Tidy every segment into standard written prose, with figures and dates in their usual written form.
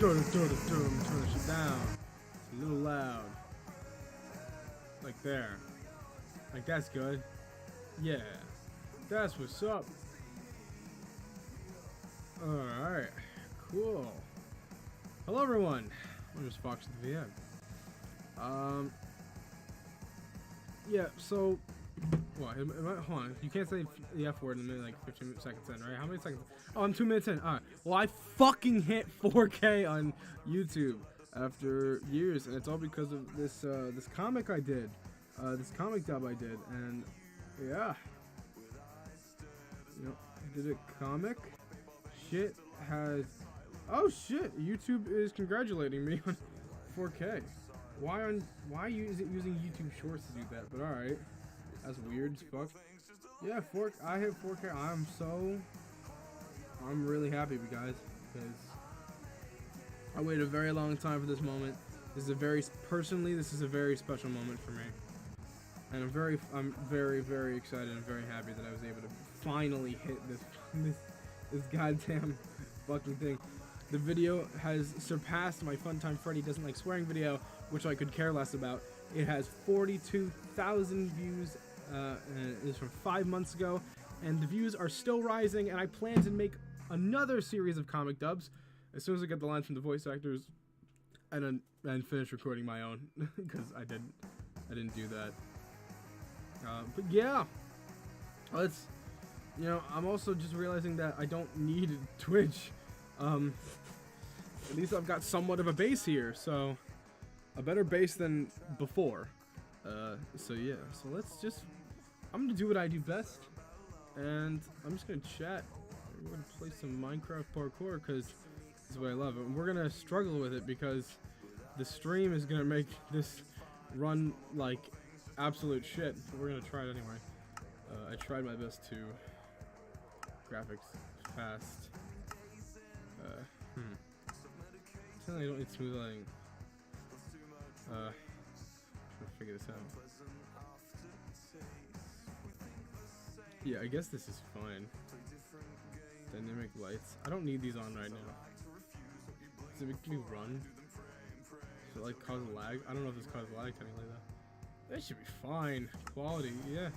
Turn this shit down. It's a little loud. Like there. Like that's good. Yeah. That's what's up. Alright. Cool. Hello everyone. I'm just Foxy Media. Yeah, so what? Hold on. You can't say the F word in a minute, like 15 seconds in, right? How many seconds? Oh, I'm 2 minutes in. Alright. Well, I fucking hit 4K on YouTube after years, and it's all because of this this comic I did. This comic dub I did, and yeah. You know, I did a comic. Shit has... Oh shit! YouTube is congratulating me on 4K. Why is it using YouTube Shorts to do that? But alright. That's weird as fuck. Yeah, I hit 4K. I'm really happy, guys, because I waited a very long time for this moment. This is a very special moment for me. And I'm very, very excited and very happy that I was able to finally hit this goddamn fucking thing. The video has surpassed my Fun Time Freddy Doesn't Like Swearing video, which I could care less about. It has 42,000 views, and it is from 5 months ago, and the views are still rising, and I plan to make another series of comic dubs as soon as I get the lines from the voice actors and finish recording my own, because I didn't do that. But yeah, let's, you know, I'm also just realizing that I don't need Twitch. At least I've got somewhat of a base here, so a better base than before. So yeah, so I'm gonna do what I do best, and I'm just gonna chat. We're gonna play some Minecraft parkour because this is what I love, and we're gonna struggle with it because the stream is gonna make this run like absolute shit. But we're gonna try it anyway. I tried my best to graphics fast. I don't need smooth lighting. Trying to figure this out. Yeah, I guess this is fine. Dynamic lights. I don't need these on right now. Does it make me run? Does it like cause lag? I don't know if this causes lag technically though. That should be fine. Quality, yeah.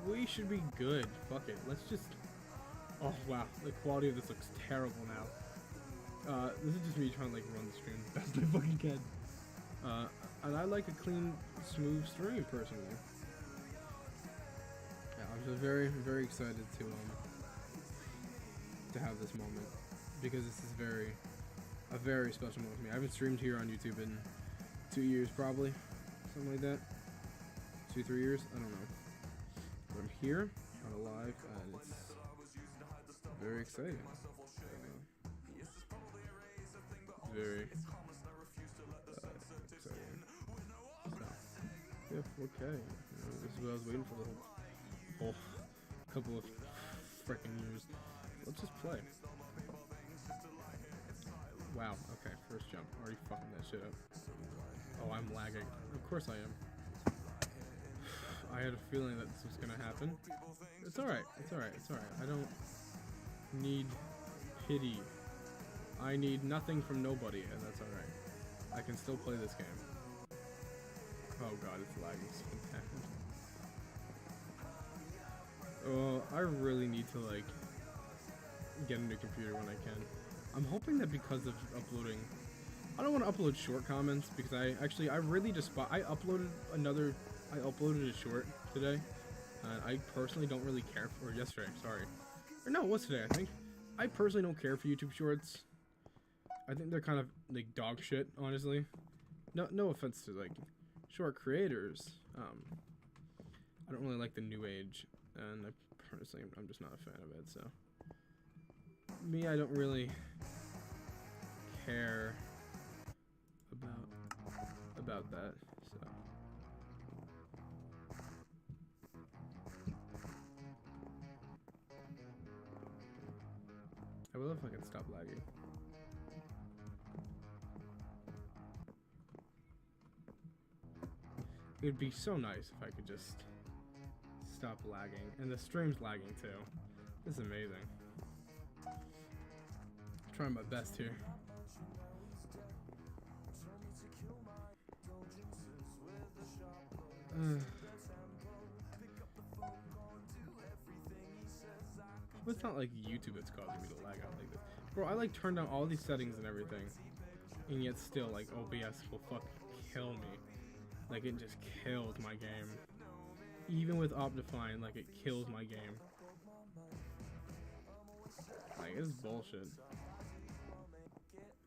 We should be good. Fuck it. Let's just... Oh wow, the quality of this looks terrible now. This is just me trying to like run the stream the best I fucking can. And I like a clean, smooth stream personally. Yeah, I'm just very, very excited to have this moment because this is a very special moment for me. I haven't streamed here on YouTube in 2 years probably, something like that. 2-3 years, I don't know. But I'm here, I'm alive, and it's very exciting. Very exciting. So, yeah, 4K. This is what I was waiting for the whole couple of freaking years. Let's just play. Wow, okay, first jump. Already fucking that shit up. Oh, I'm lagging. Of course I am. I had a feeling that this was gonna happen. It's alright, it's alright, it's alright. I don't need pity. I need nothing from nobody, and that's alright. I can still play this game. Oh god, it's lagging so bad. Oh, I really need to, like, get a new computer when I can. I'm hoping that because of uploading... I don't want to upload short comments, because I really just... I uploaded a short today, and I personally don't really care for... Or yesterday, sorry. Or no, it was today, I think. I personally don't care for YouTube Shorts. I think they're kind of, like, dog shit, honestly. No offense to, like, short creators. I don't really like the new age, and I'm just not a fan of it, so... Me, I don't really care about that, so... I will if I can stop lagging. It would be so nice if I could just stop lagging. And the stream's lagging too. This is amazing. I'm trying my best here. But it's not like YouTube that's causing me to lag out like this. Bro, I like turned down all these settings and everything. And yet still, like, OBS will fucking kill me. Like, it just kills my game. Even with Optifine, like, it kills my game. Like, it's bullshit.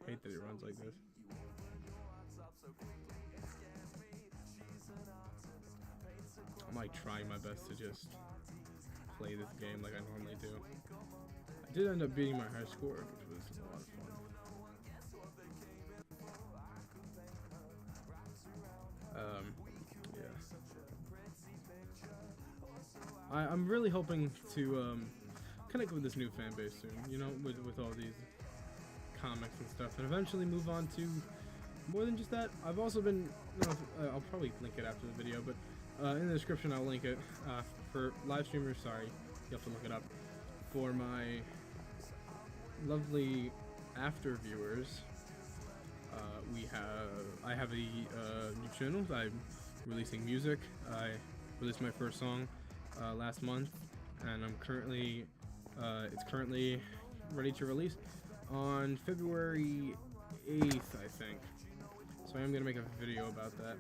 I hate that it runs like this. I'm, like, trying my best to just play this game like I normally do. I did end up beating my high score, which was a lot of fun. Yeah. I'm really hoping to connect with this new fan base soon, you know, with all these comics and stuff, and eventually move on to more than just that. I've also been, I'll probably link it after the video, but in the description I'll link it. For live streamers, sorry, you have to look it up. For my lovely after viewers, I have a new channel. I'm releasing music. I released my first song last month, and I'm currently it's currently ready to release on February 8th, I think. So I am gonna make a video about that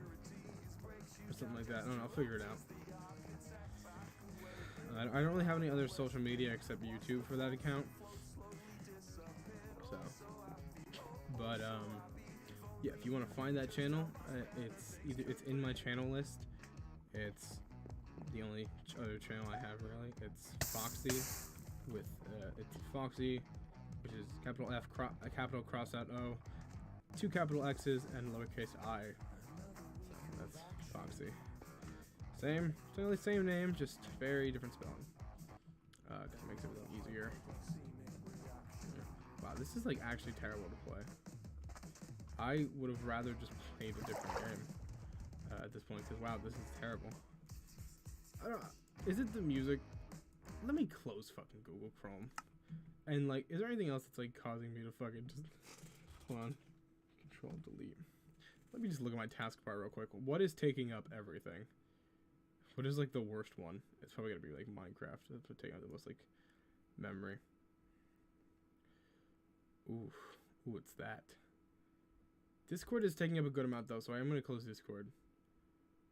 or something like that. I don't know, I'll figure it out. I don't really have any other social media except YouTube for that account. So, but yeah, if you want to find that channel, it's in my channel list. It's the only other channel I have really. It's Foxy with it's Foxy, which is capital F, capital cross out O, 2 capital X's and lowercase I. So that's Foxy. Totally same name, just very different spelling. That makes it a little easier. Yeah. Wow, this is like actually terrible to play. I would have rather just played a different game at this point, because wow, this is terrible. I don't. Is it the music? Let me close fucking Google Chrome. And like, is there anything else that's like causing me to fucking just hold on? Control delete. Let me just look at my taskbar real quick. What is taking up everything? What is like the worst one? It's probably gonna be like Minecraft. That's what taking up the most like memory. Ooh, what's that? Discord is taking up a good amount though, so I am gonna close Discord.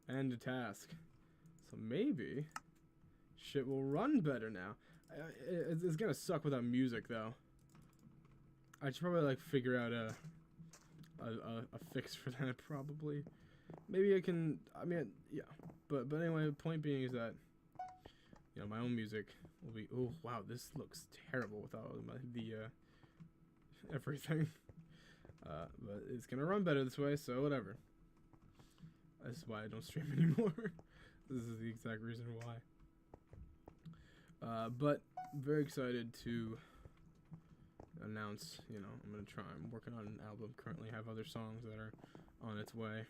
End a task. So maybe shit will run better now. It's gonna suck without music though. I should probably like figure out a fix for that probably. Maybe I can. I mean, yeah. But anyway, the point being is that, you know, my own music will be. Oh wow, this looks terrible without the everything. But it's gonna run better this way, so whatever. This is why I don't stream anymore. This is the exact reason why. But very excited to announce, I'm gonna try. I'm working on an album currently. I have other songs that are on its way,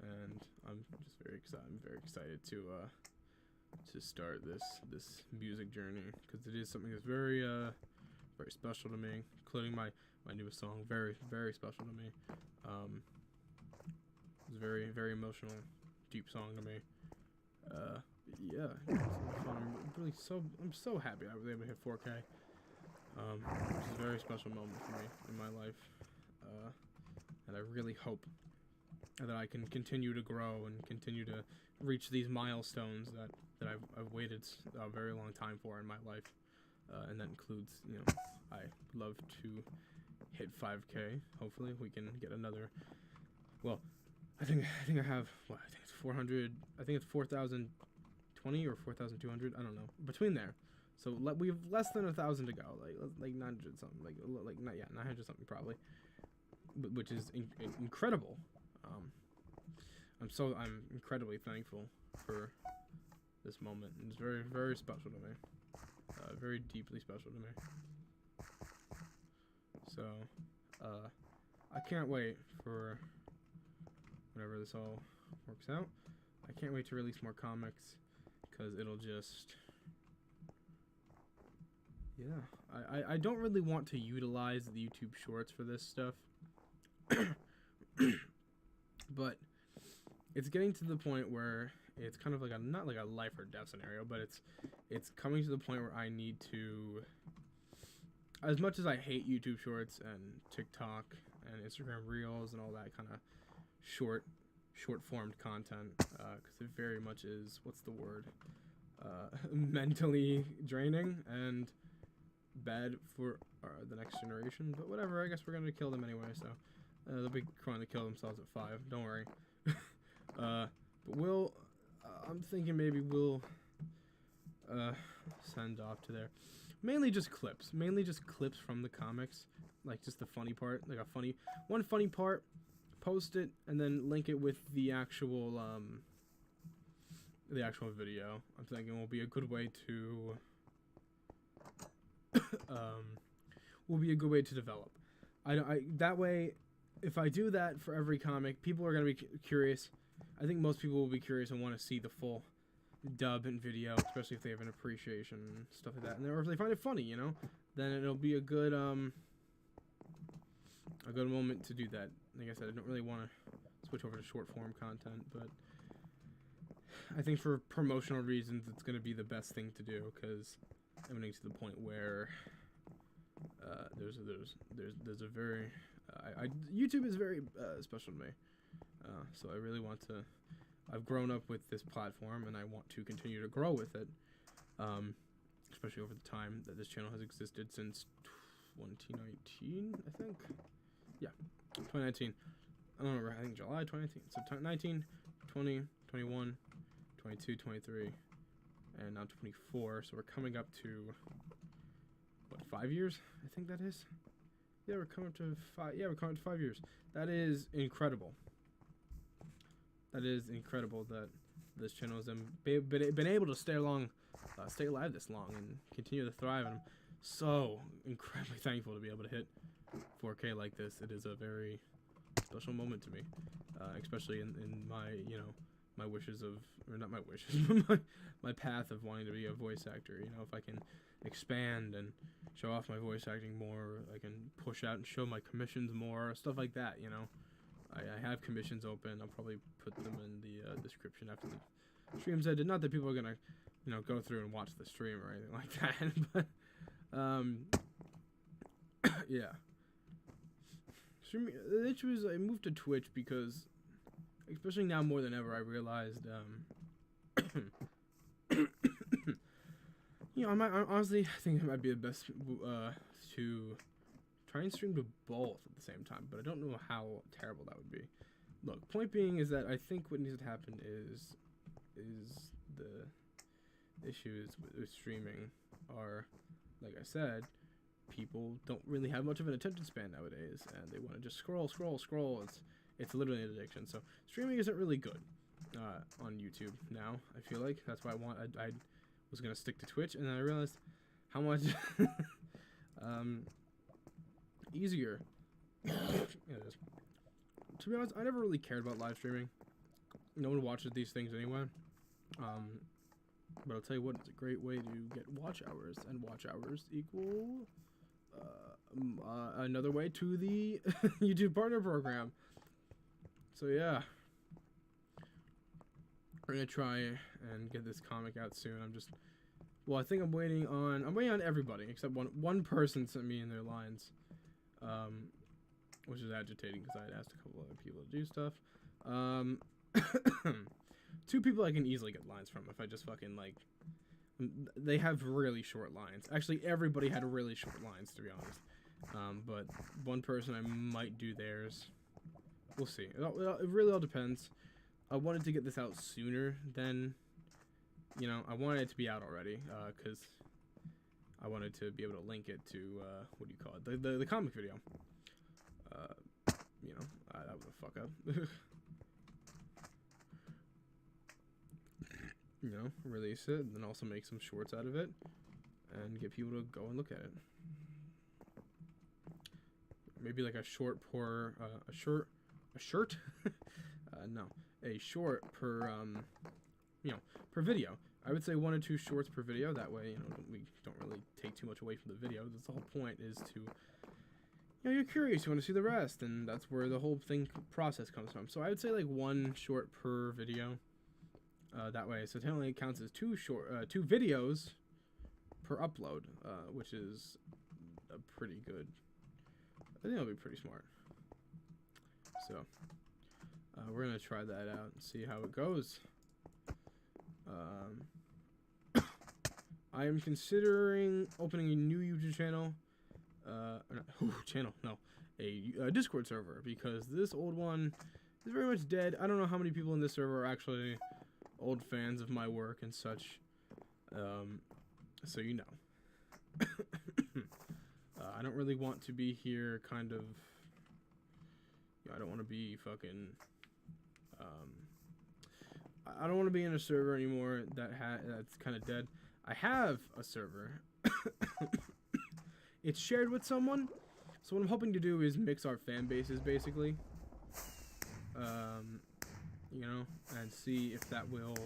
and I'm just very excited. I'm very excited to start this music journey, because it is something that's very very special to me, including my newest song. Very, very special to me. It's a very, very emotional, deep song to me. Yeah, it's fun. I'm so happy I was able to hit 4K. It's a very special moment for me in my life, and I really hope that I can continue to grow and continue to reach these milestones that I've waited a very long time for in my life, and that includes, I love to hit 5K. Hopefully, we can get another. Well, I think I have what I think it's 400. I think it's 4,020 or 4,200. I don't know, between there. So we have less than 1,000 to go, like 900 something, like 900 something probably, which is incredible. I'm incredibly thankful for this moment. It's very, very special to me, very deeply special to me. So, I can't wait for whenever this all works out. I can't wait to release more comics, because it'll just. Yeah, I don't really want to utilize the YouTube Shorts for this stuff, but it's getting to the point where it's kind of like not like a life or death scenario, but it's coming to the point where I need to, as much as I hate YouTube Shorts and TikTok and Instagram Reels and all that kind of short formed content, because it very much is, what's the word, mentally draining and bad for the next generation. But whatever, I guess we're gonna kill them anyway, so they'll be trying to kill themselves at 5, don't worry. But I'm thinking maybe we'll send off to there, mainly just clips from the comics, like just the funny part, like one funny part, post it, and then link it with the actual video. I'm thinking will be a good way to develop. That way, if I do that for every comic, people are gonna be curious. I think most people will be curious and want to see the full dub and video, especially if they have an appreciation and stuff like that, or if they find it funny, then it'll be a good moment to do that. Like I said, I don't really want to switch over to short form content, but I think for promotional reasons, it's going to be the best thing to do, because I'm getting to the point where there's a very YouTube is very special to me, so I really want to. I've grown up with this platform, and I want to continue to grow with it, especially over the time that this channel has existed since 2019, I think. Yeah, 2019. I don't remember. I think July 2019. So 19, 20, 21, 22, 23, and now 24. So we're coming up to, what, 5 years? I think that is. Yeah, we're coming up to 5. Yeah, we're coming up to 5 years. That is incredible. That is incredible that this channel has been able to stay alive this long and continue to thrive. And I'm so incredibly thankful to be able to hit 4K like this. It is a very special moment to me, especially in my my wishes of, or not my wishes, but my path of wanting to be a voice actor. If I can expand and show off my voice acting more, I can push out and show my commissions more, stuff like that. I have commissions open. I'll probably put them in the description after the stream's ended. Not that people are gonna, go through and watch the stream or anything like that, but yeah. The issue is I moved to Twitch because, especially now more than ever, I realized, honestly, I think it might be the best to try and stream to both at the same time, but I don't know how terrible that would be. Look, point being is that I think what needs to happen is the issues with streaming are, like I said, people don't really have much of an attention span nowadays, and they want to just scroll. It's literally an addiction. So streaming isn't really good on YouTube now. I feel like that's why I was gonna stick to Twitch, and then I realized how much easier it is. To be honest, I never really cared about live streaming. No one watches these things anyway. But I'll tell you what, it's a great way to get watch hours, and watch hours equal another way to the YouTube partner program. So yeah, we're gonna try and get this comic out soon. I think I'm waiting on everybody except one person sent me in their lines, which is agitating because I had asked a couple other people to do stuff. 2 people I can easily get lines from if I just fucking like. They have really short lines. Actually, everybody had really short lines, to be honest. But one person I might do theirs. We'll see. It really all depends. I wanted to get this out sooner than, I wanted it to be out already, because I wanted to be able to link it to, what do you call it? The comic video. That was a fuck up. Release it, and then also make some shorts out of it, and get people to go and look at it. Maybe like a short per per video. I would say 1 or 2 shorts per video. That way, we don't really take too much away from the video. That's the whole point, is to, you're curious, you want to see the rest, and that's where the whole process comes from. So I would say like 1 short per video. That way, so technically it counts as 2 videos per upload, which is a pretty good. I think that'll be pretty smart. So we're gonna try that out and see how it goes. I am considering opening a new YouTube channel. A Discord server, because this old one is very much dead. I don't know how many people in this server are actually old fans of my work and such, so I don't really want to be here kind of, I don't want to be fucking, I don't want to be in a server anymore that's kind of dead. I have a server. It's shared with someone, so what I'm hoping to do is mix our fan bases, basically. And see if that will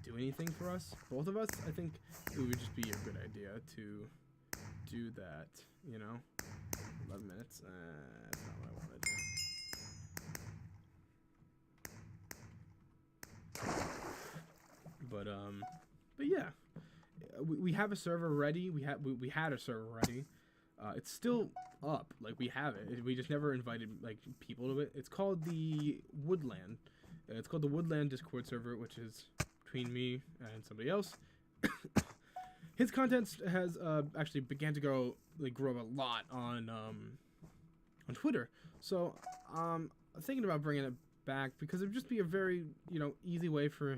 do anything for us. Both of us, I think it would just be a good idea to do that, 11 minutes. That's not what I wanted. But yeah, we have a server ready. We had a server ready. It's still up. Like, we have it. We just never invited like people to it. It's called the Woodland. It's called the Woodland Discord server, which is between me and somebody else. His content has actually began to grow a lot on Twitter. So I'm thinking about bringing it back, because it would just be a very easy way for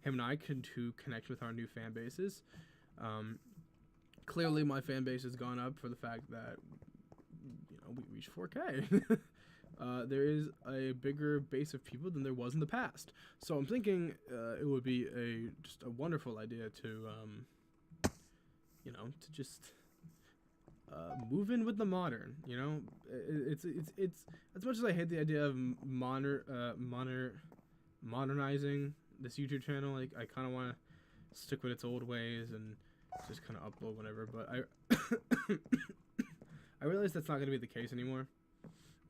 him and I to connect with our new fan bases. Clearly, my fan base has gone up for the fact that we reached 4K. There is a bigger base of people than there was in the past. So I'm thinking it would be just a wonderful idea to just move in with the modern. It's as much as I hate the idea of modernizing this YouTube channel. Like, I kind of want to stick with its old ways and just kind of upload whenever. But I realize that's not going to be the case anymore.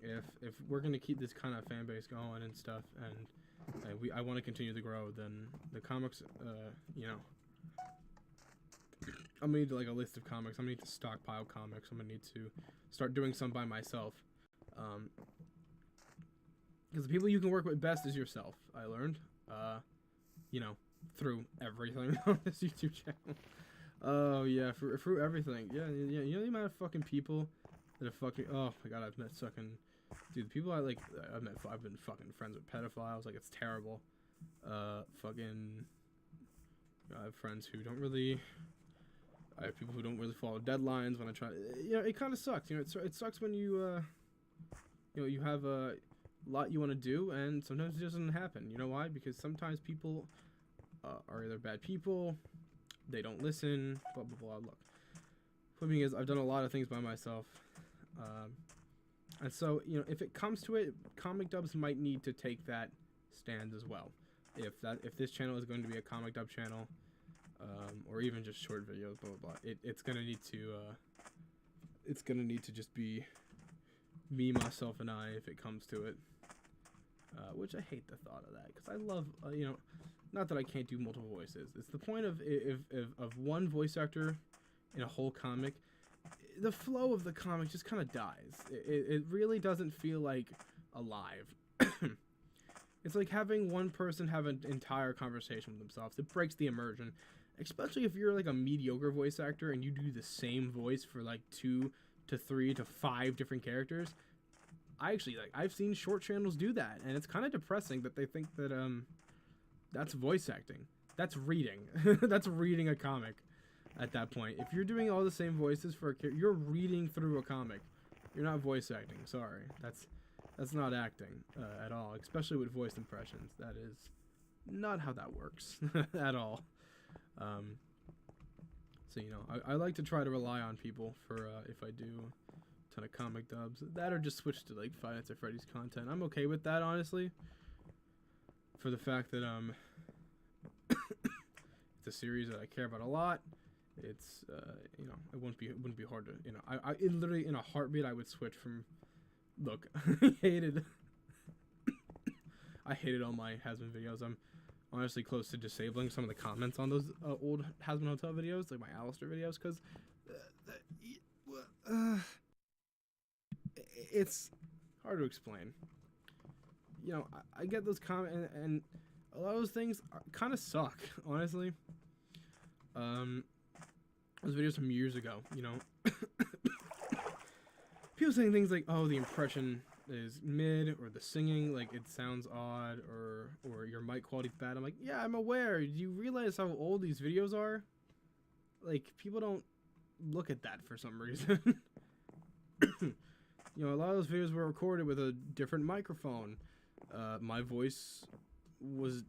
If we're going to keep this kind of fan base going and stuff, and I want to continue to grow, then the comics, I'm going to need like a list of comics. I'm going to need to stockpile comics. I'm going to need to start doing some by myself. Because the people you can work with best is yourself, I learned. Through everything on this YouTube channel. Oh yeah, through everything. Yeah. You know the amount of fucking people that have fucking. Oh my god, I've met fucking. Dude, the people I've been fucking friends with pedophiles. Like, it's terrible. I have friends who don't really. I have people who don't really follow deadlines when I try. It kind of sucks. It sucks when you you have a lot you want to do, and sometimes it doesn't happen. You know why? Because sometimes people are either bad people, they don't listen, blah blah blah. Look, point being is I've done a lot of things by myself, and so if it comes to it, comic dubs might need to take that stand as well. If this channel is going to be a comic dub channel, or even just short videos, blah blah blah, it's gonna need to just be me, myself, and I if it comes to it. Which I hate the thought of that, because I love, not that I can't do multiple voices. It's the point of of one voice actor in a whole comic, the flow of the comic just kind of dies. It really doesn't feel like alive. It's like having one person have an entire conversation with themselves. It breaks the immersion, especially if you're like a mediocre voice actor and you do the same voice for like 2 to 3 to 5 different characters. I've seen short channels do that, and it's kind of depressing that they think that that's voice acting. That's reading. That's reading a comic at that point. If you're doing all the same voices for a character, you're reading through a comic. You're not voice acting. Sorry. That's not acting at all, especially with voice impressions. That is not how that works at all. So I like to try to rely on people for if I do ton of comic dubs that, or just switch to like Five Nights at Freddy's content. I'm okay with that, honestly, for the fact that it's a series that I care about a lot. It's it wouldn't be hard to I literally in a heartbeat I would switch from. Look, I hated all my Hasbin videos. I'm honestly close to disabling some of the comments on those old Hasbin Hotel videos, like my Alistair videos, because it's hard to explain. I get those comments, and a lot of those things kind of suck, honestly. Those videos from years ago, people saying things like, "Oh, the impression is mid," or the singing, like, it sounds odd, or your mic quality's bad. I'm like, yeah, I'm aware. Do you realize how old these videos are? Like, people don't look at that for some reason. A lot of those videos were recorded with a different microphone. My voice was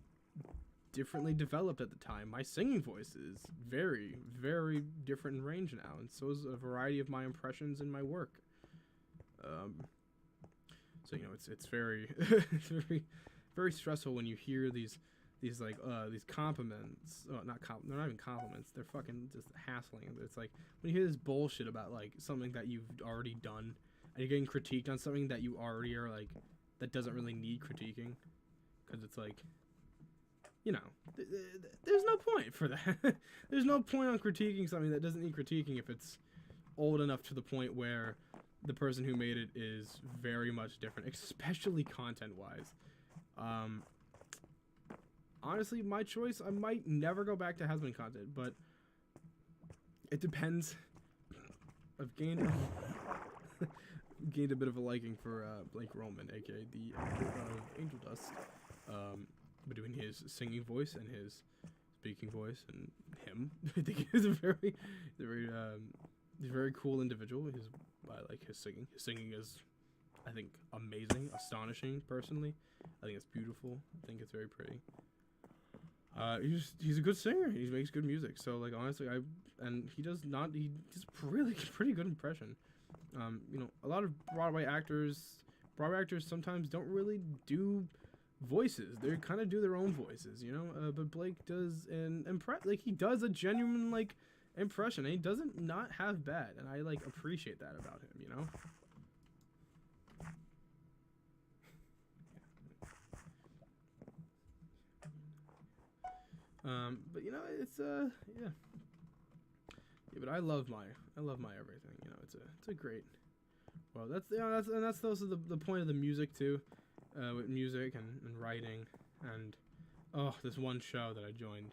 differently developed at the time. My singing voice is very, very different in range now, and so is a variety of my impressions in my work. So it's very it's very, very stressful when you hear these compliments. Oh, they're not even compliments. They're fucking just hassling. It's like when you hear this bullshit about like something that you've already done, and you're getting critiqued on something that you already are like that doesn't really need critiquing, because it's like, there's no point for that. There's no point on critiquing something that doesn't need critiquing if it's old enough to the point where the person who made it is very much different, especially content-wise. Honestly, my choice, I might never go back to Hasbin content, but it depends. I've gained a bit of a liking for Blake Roman, aka the actor of Angel Dust, between his singing voice and his speaking voice, and him. I think he's a very cool individual. I like his singing. His singing is, I think, amazing, astonishing. Personally, I think it's beautiful. I think it's very pretty. He's a good singer. He makes good music. So like honestly, he does really pretty good impression. A lot of Broadway actors sometimes don't really do voices. They kind of do their own voices, but Blake does he does a genuine like impression, and he doesn't not have bad, and I like appreciate that about him, But it's yeah, but I love my everything. It's a great. Well, that's also the point of the music too, with music and writing, and this one show that I joined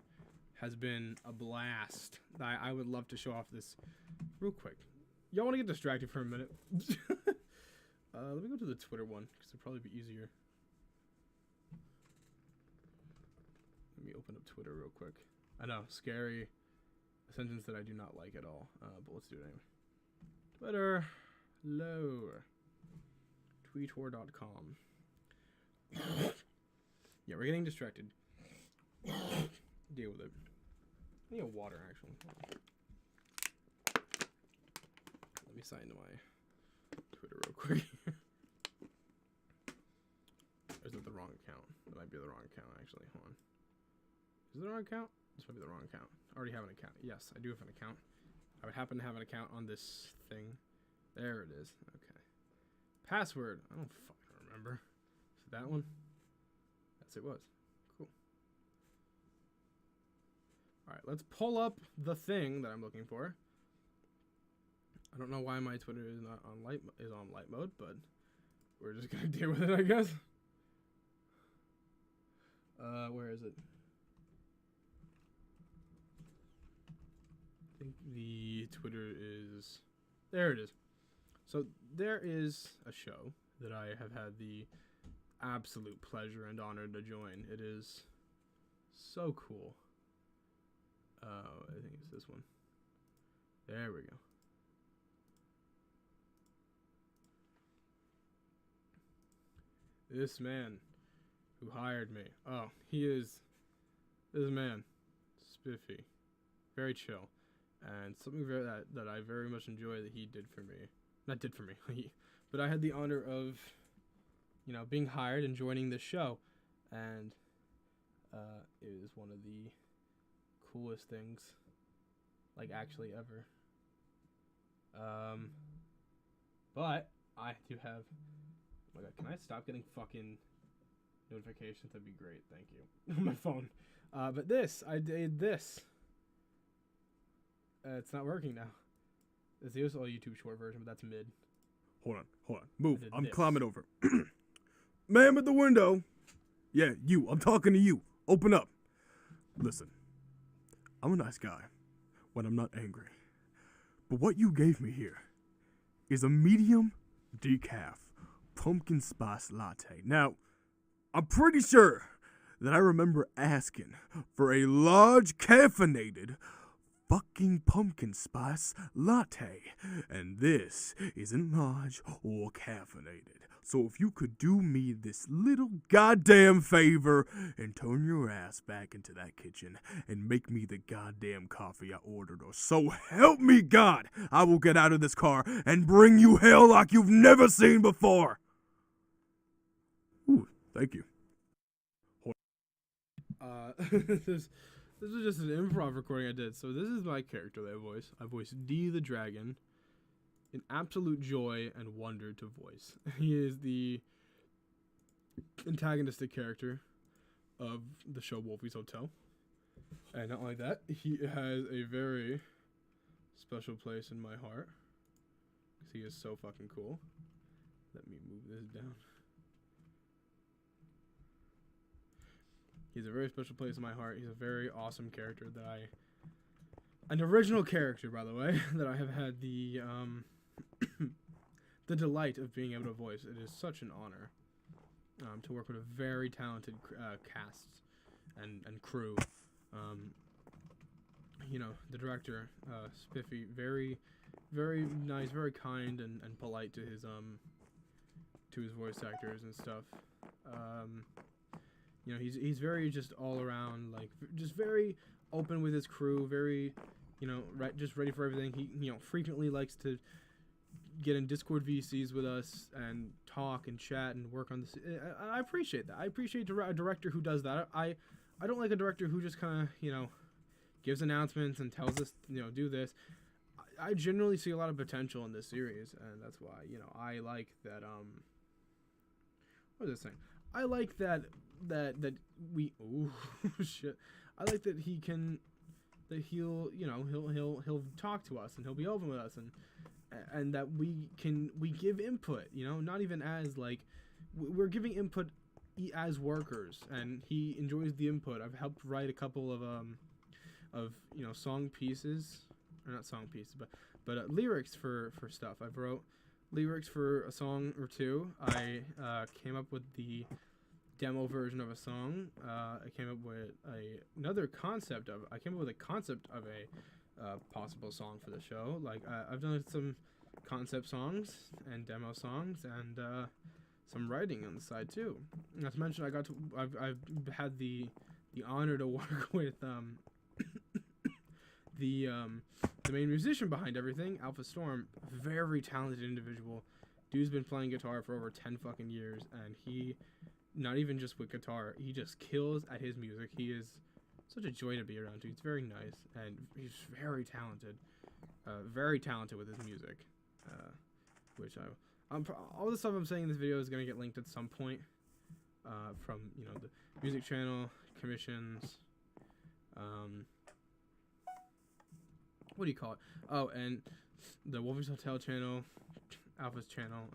has been a blast. I would love to show off this real quick. Y'all want to get distracted for a minute? Let me go to the Twitter one, because it'll probably be easier. Let me open up Twitter real quick. I know, scary. A sentence that I do not like at all, but let's do it anyway. Twitter. Hello. Tweetor.com. Yeah, we're getting distracted. deal with it. I need a water, actually. Let me sign into my Twitter real quick. Or is it the wrong account? It might be the wrong account, actually. Hold on. Is it the wrong account? This might be the wrong account. I already have an account. Yes, I do have an account. I would happen to have an account on this thing. There it is. Okay. Password. I don't fucking remember. Is it that one? Yes, it was. Cool. Alright, let's pull up the thing that I'm looking for. I don't know why my Twitter is not on light mode, but we're just gonna deal with it, I guess. Where is it? I think the Twitter is... There it is. So there is a show that I have had the absolute pleasure and honor to join. It is so cool. I think it's this one. There we go. This man who hired me. Oh, he is this man, Spiffy. Very chill. And something that I very much enjoy that he did for me. Not did for me, but I had the honor of, you know, being hired and joining this show. And it was one of the coolest things, like, actually ever. But I do have... Oh my god, can I stop getting fucking notifications? That'd be great, thank you. On my phone. But this, I did this. It's not working now. This is all YouTube short version, but that's mid. Hold on. Move. I'm this. climbing over. Ma'am at the window. Yeah, you. I'm talking to you. Open up. Listen, I'm a nice guy when I'm not angry. But what you gave me here is a medium decaf pumpkin spice latte. Now, I'm pretty sure that I remember asking for a large caffeinated fucking pumpkin spice latte, and this isn't large or caffeinated. So if you could do me this little goddamn favor and turn your ass back into that kitchen and make me the goddamn coffee I ordered, or so help me God, I will get out of this car and bring you hell like you've never seen before. Ooh, thank you. This was just an improv recording I did. So this is my character that I voice. I voice D the Dragon. An absolute joy and wonder to voice. He is the antagonistic character of the show Wolfie's Hotel. And not only that, he has a very special place in my heart. Because he is so fucking cool. Let me move this down. He's a very special place in my heart. He's a very awesome character that an original character, by the way, that I have had the the delight of being able to voice. It is such an honor to work with a very talented cast and crew. You know, the director, Spiffy, very, very nice, very kind and polite to his voice actors and stuff. You know, he's very just all around, like, just very open with his crew, very, you know, just ready for everything. He, you know, frequently likes to get in Discord VCs with us and talk and chat and work on this. I appreciate that. I appreciate a director who does that. I don't like a director who just kind of, you know, gives announcements and tells us, you know, do this. I generally see a lot of potential in this series, and that's why, you know, I like that, what was I saying? I like that we, ooh, shit. I like that he'll, you know, he'll talk to us and he'll be open with us and that we give input, you know, not even as, like, we're giving input as workers, and he enjoys the input. I've helped write a couple of you know, song pieces, or not song pieces, but lyrics for stuff. I've wrote lyrics for a song or two. I came up with the demo version of a song. I came up with another concept of. I came up with a concept of a possible song for the show. Like I've done some concept songs and demo songs and some writing on the side too. Not to mention, I've had the the honor to work with the main musician behind everything, Alpha Storm. Very talented individual. Dude's been playing guitar for over 10 fucking years, and he, not even just with guitar, he just kills at his music. He is such a joy to be around. He's very nice, and he's very talented. Very talented with his music. Which all the stuff I'm saying in this video is going to get linked at some point. From, you know, the music channel, commissions, what do you call it? Oh, and the Wolfie's Hotel channel, Alpha's channel.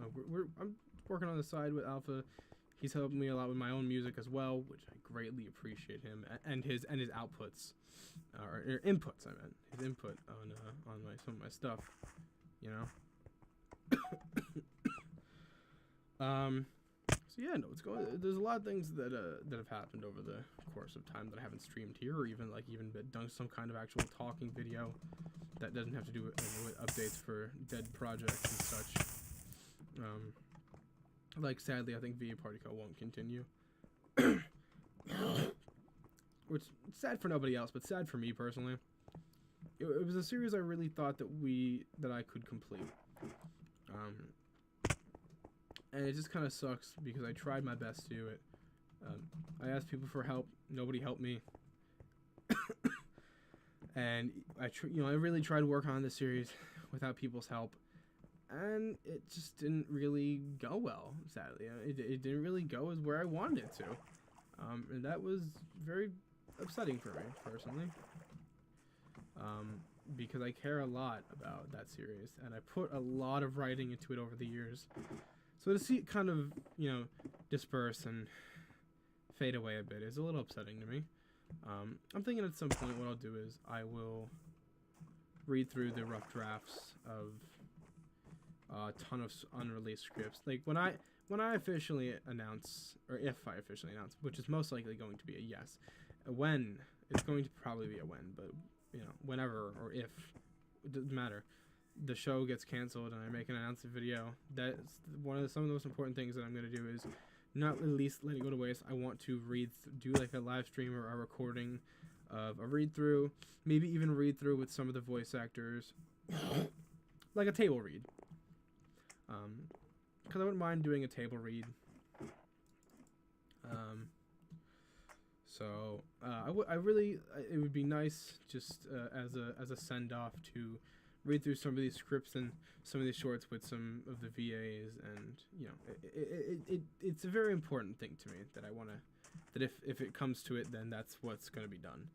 I'm working on the side with Alpha. He's helping me a lot with my own music as well, which I greatly appreciate him and his outputs, or inputs. I meant his input on some of my stuff, you know. So yeah, no, it's going. There's a lot of things that have happened over the course of time that I haven't streamed here, or even done some kind of actual talking video that doesn't have to do with updates for dead projects and such. Like, sadly, I think VA Party Co won't continue, which is sad for nobody else, but sad for me personally. It was a series I really thought that I could complete. And it just kind of sucks because I tried my best to do it. I asked people for help. Nobody helped me. And I really tried to work on this series without people's help, and it just didn't really go well. Sadly, it didn't really go as where I wanted it to, and that was very upsetting for me personally. Because I care a lot about that series, and I put a lot of writing into it over the years. So to see it kind of, you know, disperse and fade away a bit is a little upsetting to me. I'm thinking at some point what I'll do is I will read through the rough drafts of a ton of unreleased scripts. Like when I officially announce, or if I officially announce, which is most likely going to be a yes. When, it's going to probably be a when, but you know, whenever or if, it doesn't matter. The show gets canceled and I make an announcement video. That's some of the most important things that I'm going to do is not at least let it go to waste. I want to do like a live stream or a recording of a read through, maybe even read through with some of the voice actors, like a table read. Because I wouldn't mind doing a table read. It would be nice just as a send off to read through some of these scripts and some of these shorts with some of the VAs, and you know, it's a very important thing to me that I want to, that if it comes to it, then that's what's going to be done.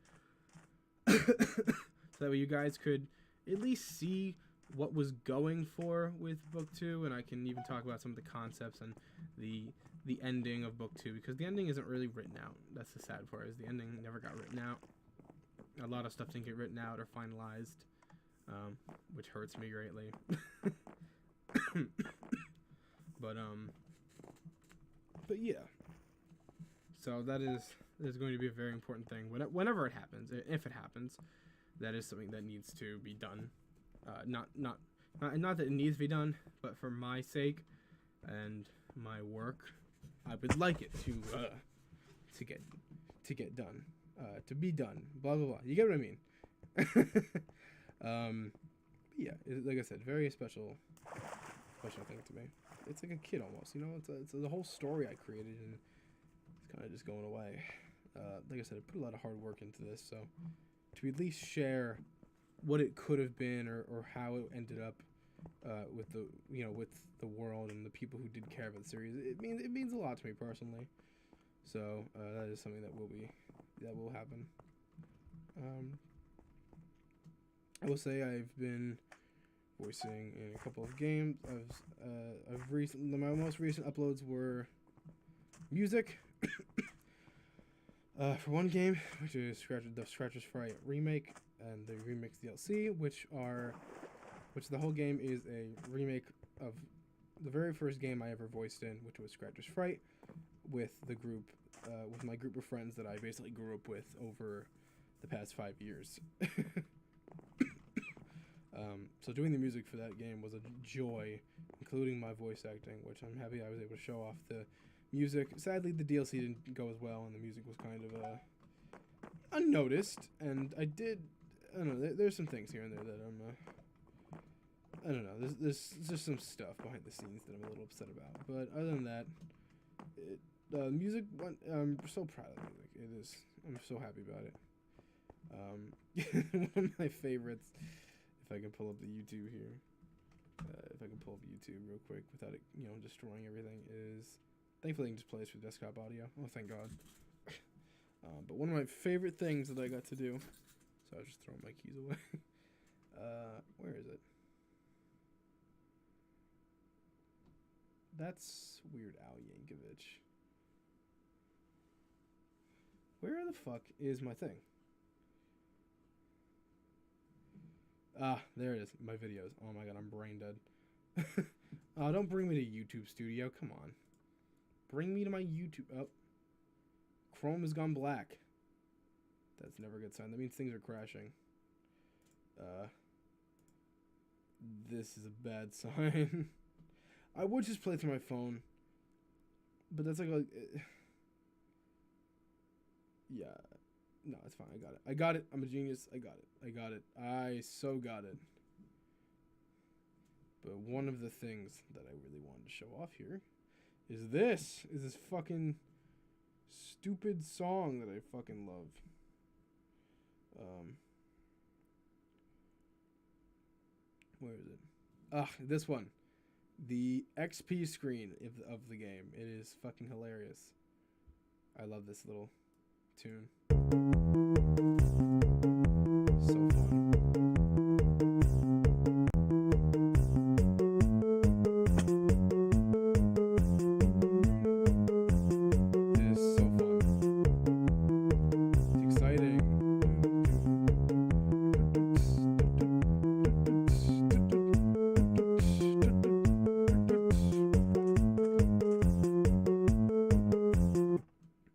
So that way you guys could at least see what was going for with book 2, and I can even talk about some of the concepts and the ending of book 2, because the ending isn't really written out. That's the sad part, is the ending never got written out. A lot of stuff didn't get written out or finalized. Which hurts me greatly. But yeah. So that is going to be a very important thing. Whenever it happens, if it happens, that is something that needs to be done. Not that it needs to be done, but for my sake and my work, I would like it to get done. To be done. Blah blah blah. You get what I mean? Yeah, like I said, very special thing to me. It's like a kid almost, you know. It's the whole story I created, and it's kind of just going away. Like I said, I put a lot of hard work into this, so to at least share what it could have been or how it ended up with the world and the people who did care about the series, it means a lot to me personally. So that is something that will happen. I will say I've been voicing in a couple of games. My most recent uploads were music for one game, which is the Scratchers Fright remake and the remix DLC, which the whole game is a remake of the very first game I ever voiced in, which was Scratchers Fright, with my group of friends that I basically grew up with over the past 5 years. So doing the music for that game was a joy, including my voice acting, which I'm happy I was able to show off the music. Sadly, the DLC didn't go as well, and the music was kind of unnoticed, and I don't know. There's some things here and there that I don't know. There's just some stuff behind the scenes that I'm a little upset about. But other than that, music. I'm so proud of the music. It is. I'm so happy about it. One of my favorites. If I can pull up the YouTube here. If I can pull up YouTube real quick without it, destroying everything, is thankfully I can just play this with desktop audio. Oh, thank God. But one of my favorite things that I got to do. So I was just throwing my keys away. Where is it? That's Weird Al Yankovic. Where the fuck is my thing? Ah, there it is. My videos. Oh my God, I'm brain dead. Don't bring me to YouTube Studio. Come on. Bring me to my YouTube. Oh. Chrome has gone black. That's never a good sign. That means things are crashing. This is a bad sign. I would just play through my phone. But that's like a... yeah. No, it's fine. I got it. I'm a genius. I got it. I so got it. But one of the things that I really wanted to show off here is this fucking stupid song that I fucking love. Where is it? This one. The XP screen of the game. It is fucking hilarious. I love this little tune. So fun. It is so fun. It's exciting.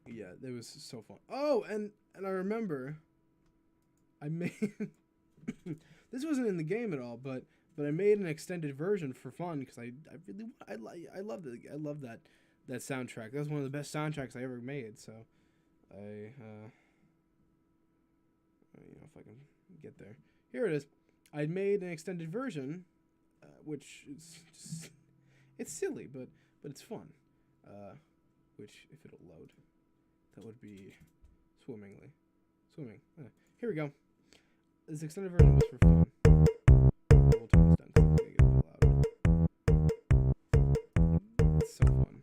Yeah, it was so fun. Oh, and I remember I made this wasn't in the game at all, but I made an extended version for fun because I loved it. I love that soundtrack. That was one of the best soundtracks I ever made. So if I can get there, here it is. I made an extended version, which is just, it's silly, but it's fun. Which if it'll load, that would be swimming. Here we go. This extended version was for fun. We'll turn this down because it's gonna get a bit louder. It's so fun.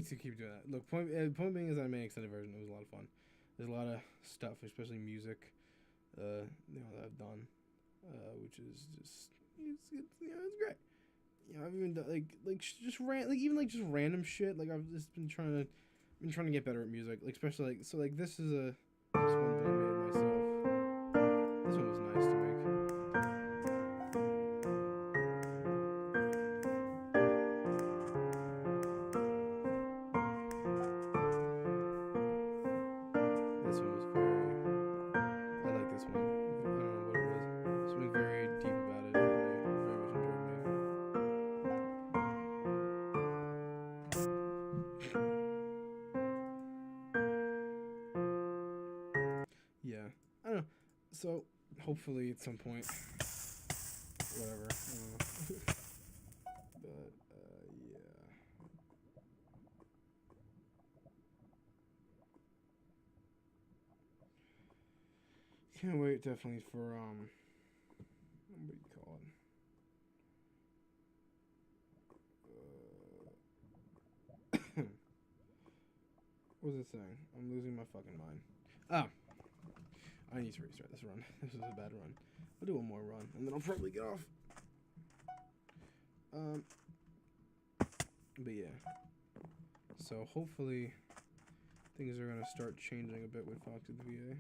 To keep doing that. Look, point being is I made an extended version. It was a lot of fun. There's a lot of stuff, especially music, that I've done, which is just it's great. I've even done just random shit. Like I've just been trying to get better at music. Like especially this is this one that I made myself. This one was nice to make. Yeah, I don't know. So hopefully at some point, whatever. I don't know. But yeah. Can't wait definitely for what do you call it? What was it saying? I'm losing my fucking mind. Ah, I need to restart this run. This was a bad run. I'll do one more run and then I'll probably get off. But yeah. So hopefully things are gonna start changing a bit with Foxy the VA.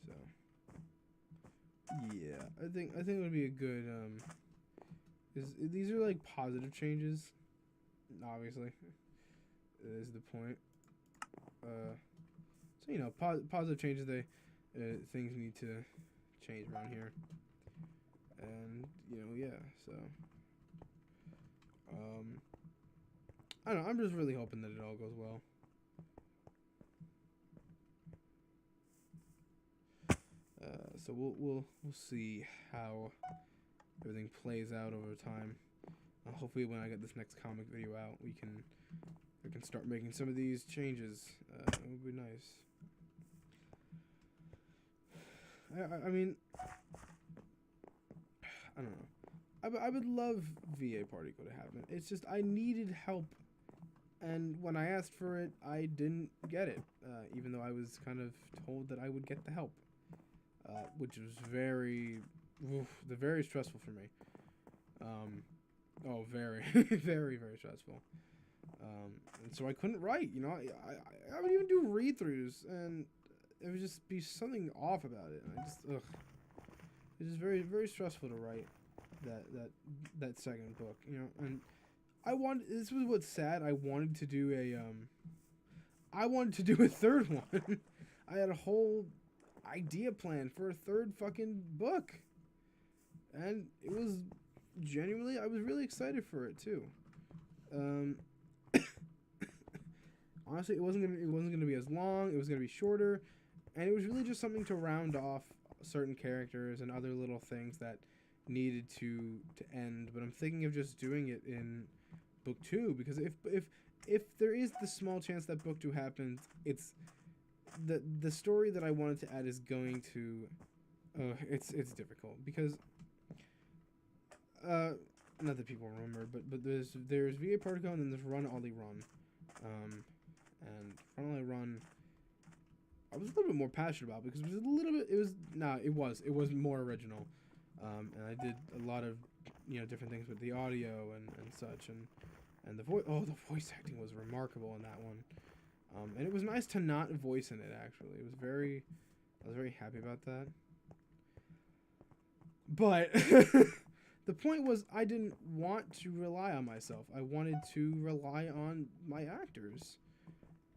So yeah, I think it would be a good these are like positive changes. Obviously, is the point. So you know, positive changes. Things need to change around here, and you know, yeah. So I don't know. I'm just really hoping that it all goes well. So we'll see how everything plays out over time. Hopefully, when I get this next comic video out, we can start making some of these changes. It would be nice. I mean, I don't know. I would love VA Particle to happen. It's just I needed help, and when I asked for it, I didn't get it. Even though I was kind of told that I would get the help, which was very stressful for me. Oh, very, very, very stressful. And so I couldn't write. You know, I would even do read-throughs, and it would just be something off about it. And I just It was just very, very stressful to write that second book. You know, and this was what's sad. I wanted to do a third one. I had a whole idea plan for a third fucking book, and it was genuinely, I was really excited for it too. Honestly, it wasn't gonna be as long. It was gonna be shorter, and it was really just something to round off certain characters and other little things that needed to end. But I'm thinking of just doing it in book 2, because if there is the small chance that book 2 happens, it's the story that I wanted to add is going to it's difficult because not that people remember, but there's VA Particle and then there's Run Ollie Run. And Run Ollie Run I was a little bit more passionate about because it was more original. And I did a lot of different things with the audio and such, and the voice acting was remarkable in that one. And it was nice to not voice in it, actually. I was very happy about that. But the point was, I didn't want to rely on myself. I wanted to rely on my actors.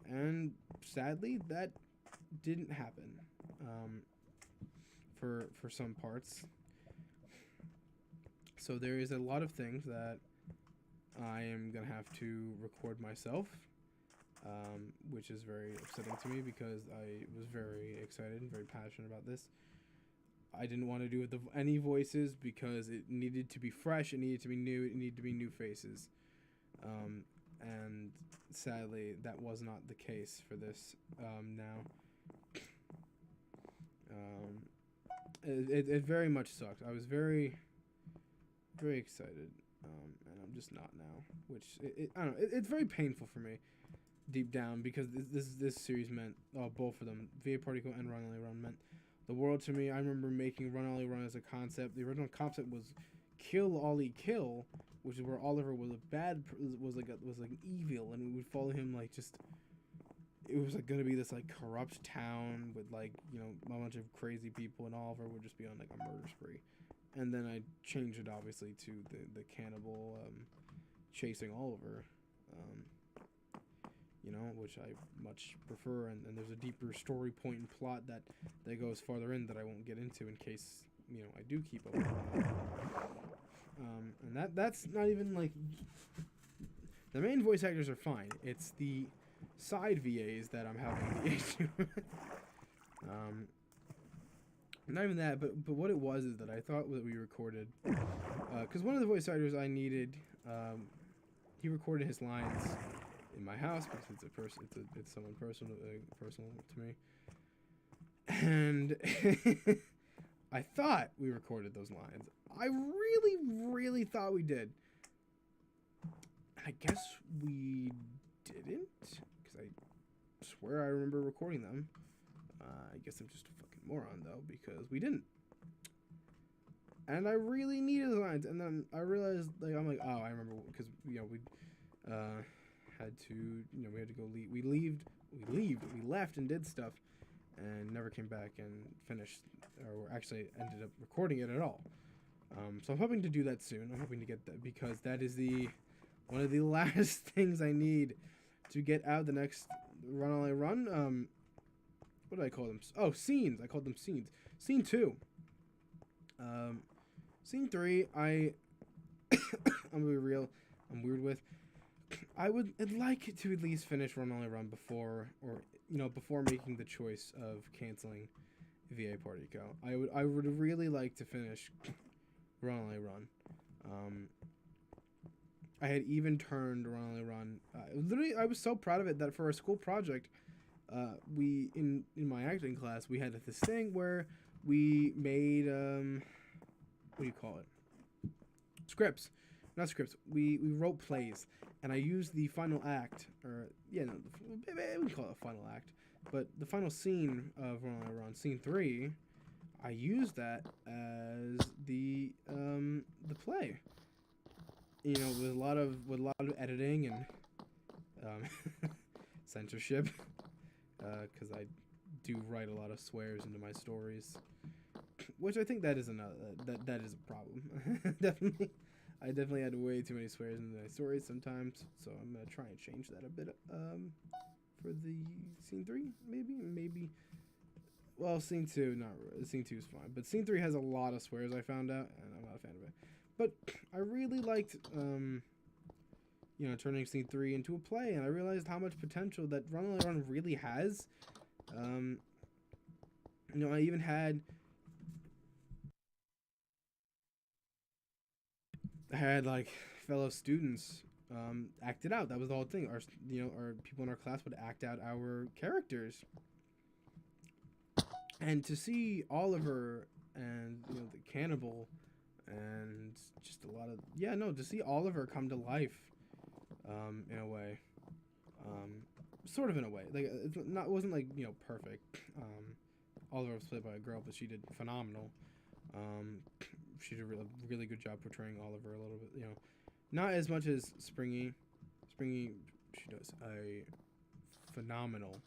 And sadly, that didn't happen for some parts. So there is a lot of things that I am going to have to record myself, which is very upsetting to me because I was very excited and very passionate about this. I didn't want to do it any voices because it needed to be fresh, it needed to be new, it needed to be new faces. And sadly, that was not the case for this now. It very much sucked. I was very, very excited, and I'm just not now. Which I don't know. It's very painful for me, deep down, because this series meant both of them, VA Particle and Run Ollie Run, meant the world to me. I remember making Run Ollie Run as a concept. The original concept was Kill Ollie Kill, which is where Oliver was like evil, and we would follow him like just. It was like gonna be this like corrupt town with like a bunch of crazy people, and Oliver would just be on like a murder spree. And then I changed it obviously to the cannibal chasing Oliver, which I much prefer. And there's a deeper story point and plot that goes farther in that I won't get into in case I do keep up with that. And that's not even like the main voice actors are fine. It's the side VAs that I'm having the issue with. Not even that, but what it was is that I thought that we recorded, because one of the voice actors I needed, he recorded his lines in my house because it's someone personal to me, and I thought we recorded those lines. I really thought we did. I guess we didn't, because I swear I remember recording them. I guess I'm just a fucking moron, though, because we didn't. And I really needed the lines, and then I realized, like, I'm like, oh, I remember, because, you know, we had to, you know, we had to go leave. We left and did stuff, and never came back and finished, or actually ended up recording it at all. So I'm hoping to do that soon. I'm hoping to get that, because that is one of the last things I need to get out the next Run All I Run. What did I call them? Oh, scenes. I called them scenes. Scene 2. Scene 3, I'm gonna be real, I'm weird with. I'd like to at least finish Run All I Run before, or, you know, before making the choice of canceling VA Party Co. I would really like to finish Run All I Run. I had even turned Run All I Run. Literally, I was so proud of it that for a school project, we in my acting class, we had this thing where we made what do you call it? Scripts, not scripts. We wrote plays, and I used the final act, or yeah, no, we can call it a final act, but the final scene of Run All I Run, scene 3, I used that as the play. You know, with a lot of editing and censorship, because I do write a lot of swears into my stories, which I think that is that is a problem. I definitely had way too many swears into my stories sometimes, so I'm gonna try and change that a bit. For the scene 3, maybe. Well, scene 2, not really. Scene 2 is fine, but scene 3 has a lot of swears. I found out, and I'm not a fan of it. But I really liked, you know, turning scene 3 into a play, and I realized how much potential that Run All I Run really has. You know, I even had like fellow students act it out. That was the whole thing. Our people in our class would act out our characters, and to see Oliver and, you know, the cannibal, and just a lot of to see Oliver come to life, in a way, sort of in a way, like it wasn't like, you know, perfect. Oliver was played by a girl, but she did phenomenal. She did a really good job portraying Oliver a little bit, you know, not as much as Springy. She does a phenomenal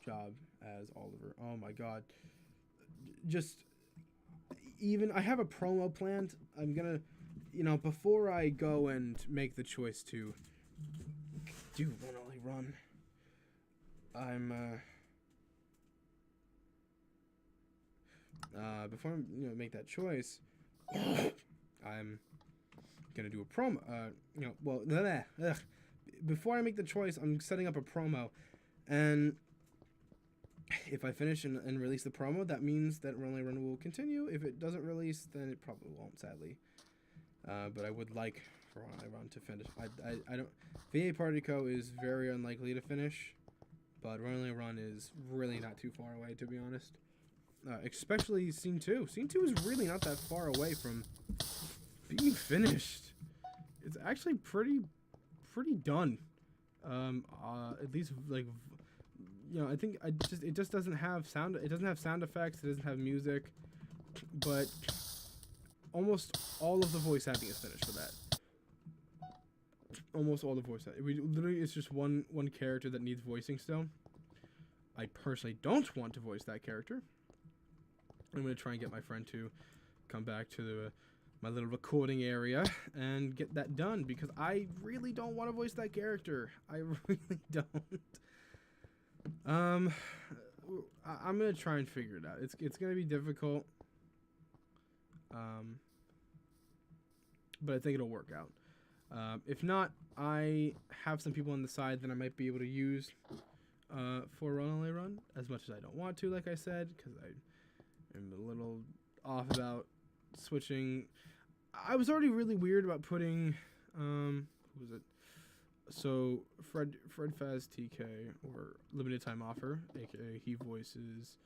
job as Oliver. Oh my god, just. Even I have a promo planned. I'm gonna, you know, before I go and make the choice to do Run All I Run, before I, you know, make that choice, I'm gonna do a promo. You know, well, before I make the choice, I'm setting up a promo, and if I finish and release the promo, that means that Run All I Run will continue. If it doesn't release, then it probably won't, sadly. But I would like for Run All I Run to finish. I don't. VA Party Co. is very unlikely to finish, but Run All I Run is really not too far away, to be honest. Especially Scene 2. Scene 2 is really not that far away from being finished. It's actually pretty done. At least, like, you know, I think it just doesn't have sound. It doesn't have sound effects. It doesn't have music, but almost all of the voice acting is finished for that. Almost all the voice acting. It's just one character that needs voicing still. I personally don't want to voice that character. I'm gonna try and get my friend to come back to my little recording area and get that done, because I really don't want to voice that character. I really don't. I'm gonna try and figure it out. It's gonna be difficult. But I think it'll work out. If not, I have some people on the side that I might be able to use. for Run Only Run, as much as I don't want to, like I said, because I am a little off about switching. I was already really weird about putting, who was it? So Fred Faz TK, or Limited Time Offer, aka he voices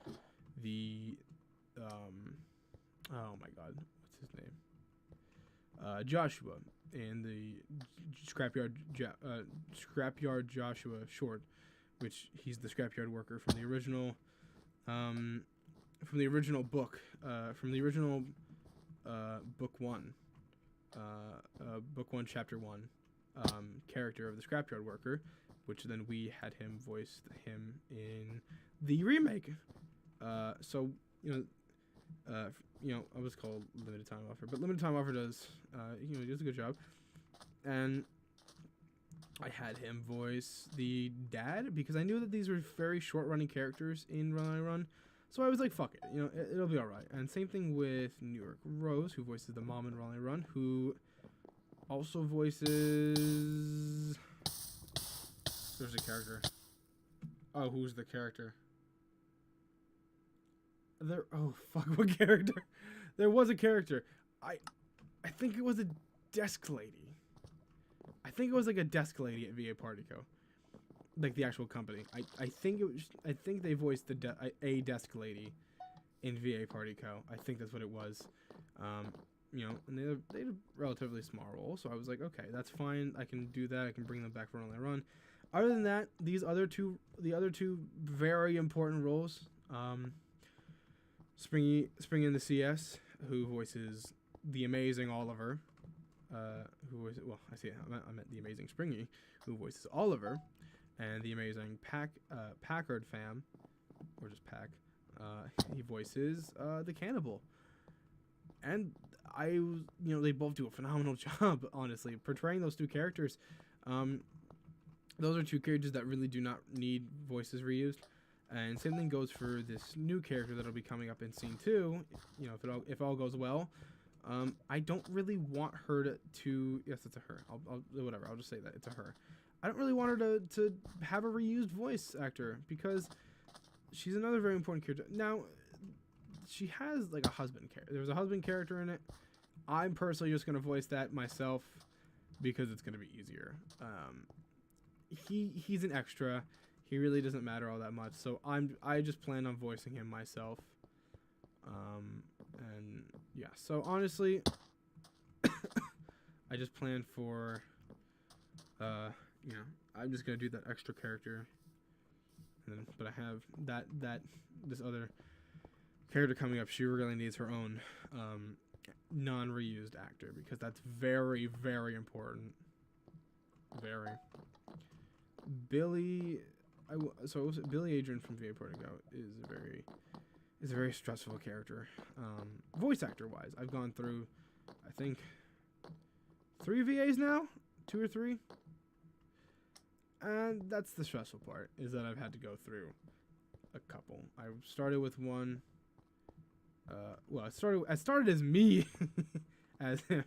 the oh my god, what's his name? Joshua in the Scrapyard Joshua short, which he's the scrapyard worker from the original book, book one, book one, chapter one, character of the scrapyard worker, which then we had him voice him in the remake. So I was called Limited Time Offer, but Limited Time Offer does, he does a good job, and I had him voice the dad because I knew that these were very short-running characters in Run I Run, so I was like, fuck it, it'll be all right. And same thing with New York Rose, who voices the mom in Run I Run, who also voices. There's a character. Oh, who's the character? Oh fuck, what character? There was a character. I think it was a desk lady. I think it was like a desk lady at VA Partico, like the actual company. I think it was. I think they voiced a desk lady in VA Partico. I think that's what it was. And they had a relatively small role, so I was like, okay, that's fine. I can do that. I can bring them back for Run Only Run. Other than that, the other two very important roles. Springy in the CS, who voices the amazing Oliver, I meant the amazing Springy, who voices Oliver, and the amazing Packard fam, or just Pack, he voices the Cannibal. And they both do a phenomenal job, honestly, portraying those two characters. Those are two characters that really do not need voices reused. And same thing goes for this new character that'll be coming up in scene 2. If all goes well, I don't really want her to. Yes, it's a her. I'll just say that it's a her. I don't really want her to have a reused voice actor because she's another very important character. Now, she has like a husband character. There's a husband character in it. I'm personally just gonna voice that myself because it's gonna be easier. He's an extra. He really doesn't matter all that much, so I just plan on voicing him myself. And yeah, so honestly, I just plan for, I'm just gonna do that extra character, but I have this other character coming up. She really needs her own non-reused actor because that's very, very important. Very. Billy Adrian from VA Partico is a very stressful character. Voice actor wise, I've gone through, I think, 3 VAs now, 2 or 3, and that's the stressful part, is that I've had to go through a couple. I started with one. I started as me, as him,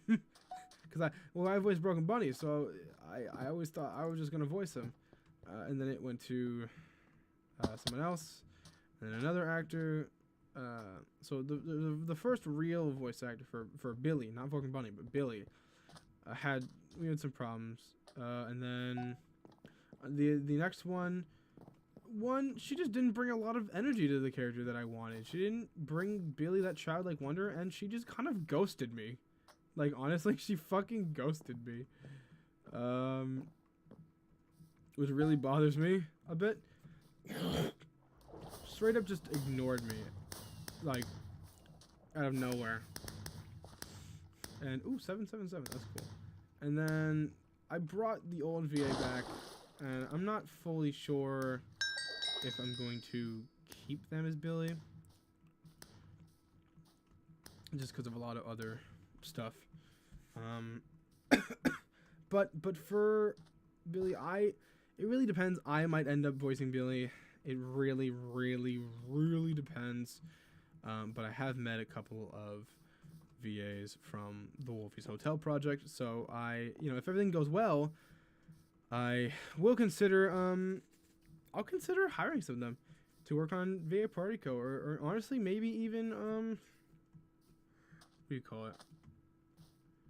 because I voiced Broken Bunny, so I always thought I was just gonna voice him. And then it went to someone else, and then another actor. So the first real voice actor for Billy, not Broken Bunny, but Billy, we had some problems. And then the next one, she just didn't bring a lot of energy to the character that I wanted. She didn't bring Billy that childlike wonder, and she just kind of ghosted me. Like, honestly, she fucking ghosted me. Which really bothers me a bit. Straight up just ignored me, like, out of nowhere. And 777, that's cool. And then I brought the old VA back, and I'm not fully sure if I'm going to keep them as Billy, just because of a lot of other stuff. But for Billy, it really depends. I might end up voicing Billy. It really, really, really depends. But I have met a couple of VAs from the Wolfie's Hotel project, so if everything goes well, I will consider I'll consider hiring some of them to work on VA Party Co. Or honestly, maybe even what do you call it?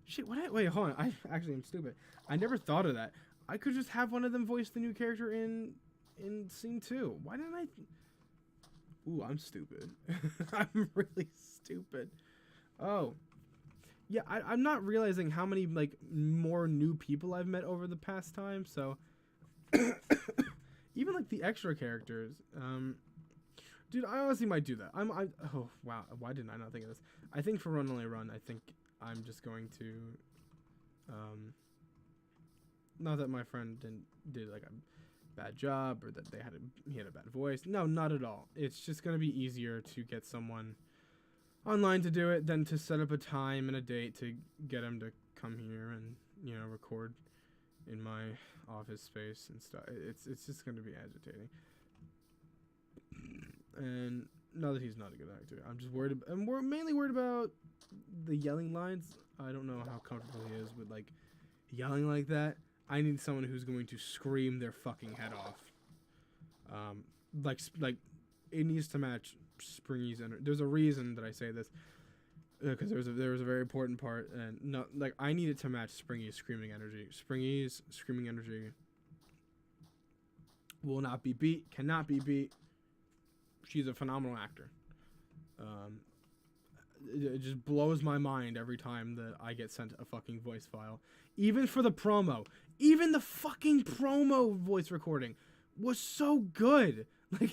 Shit, wait, hold on. I actually am stupid. I never thought of that. I could just have one of them voice the new character in scene 2. Why didn't I? Ooh, I'm stupid. I'm really stupid. Oh. Yeah, I'm not realizing how many, like, more new people I've met over the past time, so... Even, like, the extra characters, dude, I honestly might do that. Oh, wow, why didn't I not think of this? I think for Run Only Run, I think I'm just going to, not that my friend did, like, a bad job, or that he had a bad voice. No, not at all. It's just gonna be easier to get someone online to do it than to set up a time and a date to get him to come here and, you know, record in my office space and stuff. It's just going to be agitating. And now that he's not a good actor, I'm just worried. I'm mainly worried about the yelling lines. I don't know how comfortable he is with, like, yelling like that. I need someone who's going to scream their fucking head off. Like it needs to match Springy's energy. There's a reason that I say this, because there was a very important part, and no, like, I need it to match Springy's screaming energy. Springy's screaming energy will not be beat, cannot be beat. She's a phenomenal actor. It just blows my mind every time that I get sent a fucking voice file, even for the promo. Even the fucking promo voice recording was so good. Like,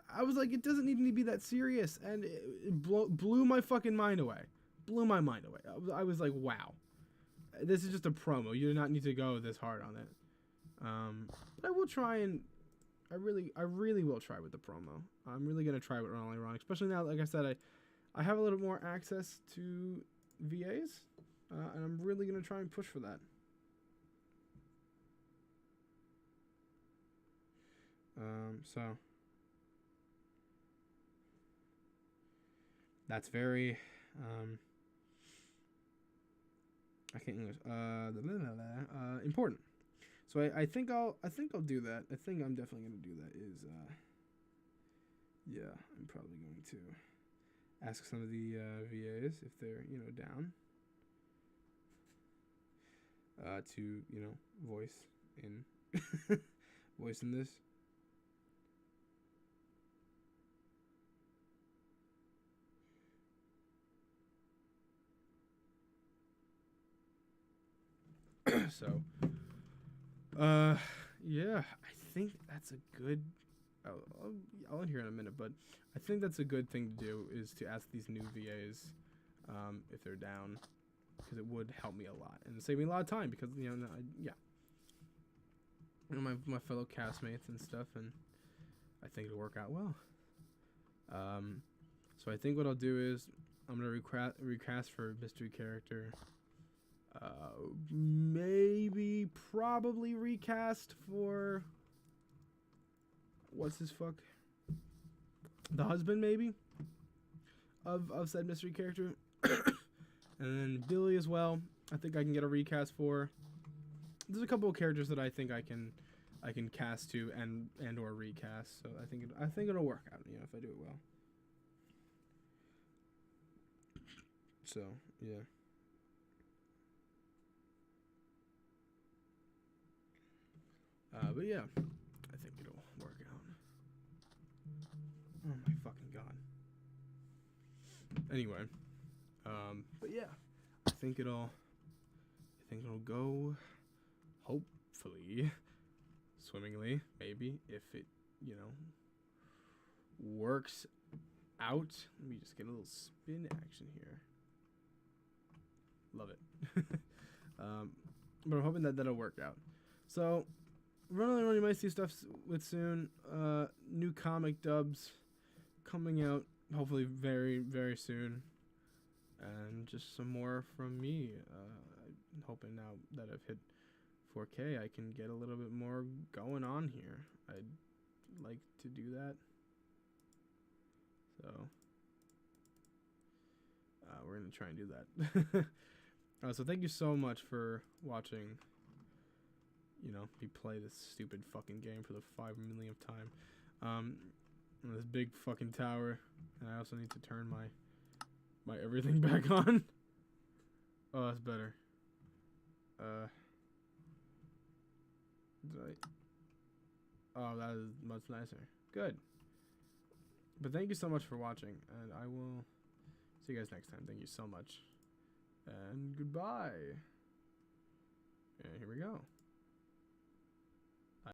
I was like, it doesn't need to be that serious, and it blew my fucking mind away. Blew my mind away. I was like, wow, this is just a promo. You do not need to go this hard on it. But I will try, and I really will try with the promo. I'm really gonna try with Run Only Run, especially now, like I said, I have a little more access to VAs, and I'm really gonna try and push for that. So that's very, I can't English, important. So I think I'll do that. I think I'm definitely gonna do that. Yeah, I'm probably going to ask some of the VAs if they're, you know, down to, you know, voice in this. So, yeah, I think that's a good. I'll in here in a minute, but I think that's a good thing to do, is to ask these new VAs if they're down, because it would help me a lot and save me a lot of time, because, you know, yeah, you know, my fellow castmates and stuff, and I think it'll work out well. So I think what I'll do is I'm gonna recast for mystery character. Maybe probably recast for what's his fuck, the husband, maybe, of said mystery character. And then Billy as well, I think I can get a recast for. There's a couple of characters that I think I can cast to and or recast, so I think it'll work out, you know, if I do it well. So yeah. But yeah, I think it'll work out. Oh my fucking god. Anyway, but yeah, I think it'll go, hopefully, swimmingly, maybe, if it, you know, works out. Let me just get a little spin action here. Love it. But I'm hoping that'll work out. So, Run Only Run, you might see stuff with soon. New comic dubs coming out, hopefully very, very soon. And just some more from me. I'm hoping now that I've hit 4K, I can get a little bit more going on here. I'd like to do that. So, we're going to try and do that. So thank you so much for watching, me play this stupid fucking game for the 5 millionth time. This big fucking tower, and I also need to turn my everything back on. Oh, that's better. Oh, that is much nicer. Good. But thank you so much for watching, and I will see you guys next time. Thank you so much. And goodbye. And here we go.